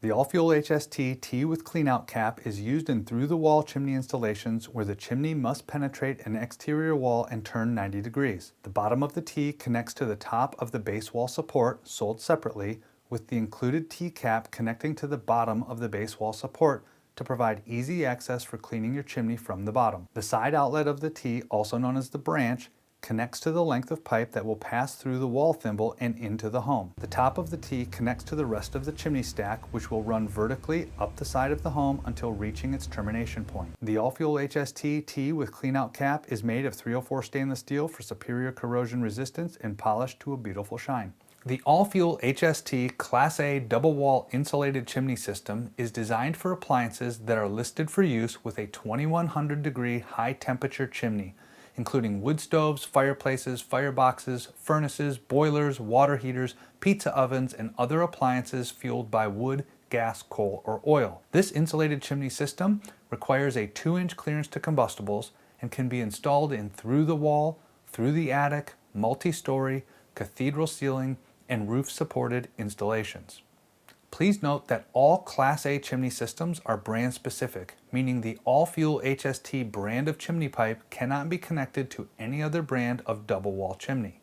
The AllFuel HST Tee with Cleanout cap is used in through-the-wall chimney installations where the chimney must penetrate an exterior wall and turn 90 degrees. The bottom of the Tee connects to the top of the base wall support, sold separately, with the included Tee cap connecting to the bottom of the base wall support to provide easy access for cleaning your chimney from the bottom. The side outlet of the Tee, also known as the branch, connects to the length of pipe that will pass through the wall thimble and into the home. The top of the Tee connects to the rest of the chimney stack, which will run vertically up the side of the home until reaching its termination point. The AllFuel HST Tee with Cleanout cap is made of 304 stainless steel for superior corrosion resistance and polished to a beautiful shine. The AllFuel HST Class-A double wall insulated chimney system is designed for appliances that are listed for use with a 2100 degree high temperature chimney, including wood stoves, fireplaces, fireboxes, furnaces, boilers, water heaters, pizza ovens, and other appliances fueled by wood, gas, coal, or oil. This insulated chimney system requires a 2-inch clearance to combustibles and can be installed in through the wall, through the attic, multi-story, cathedral ceiling, and roof-supported installations. Please note that all Class A chimney systems are brand specific, meaning the AllFuel HST brand of chimney pipe cannot be connected to any other brand of double wall chimney.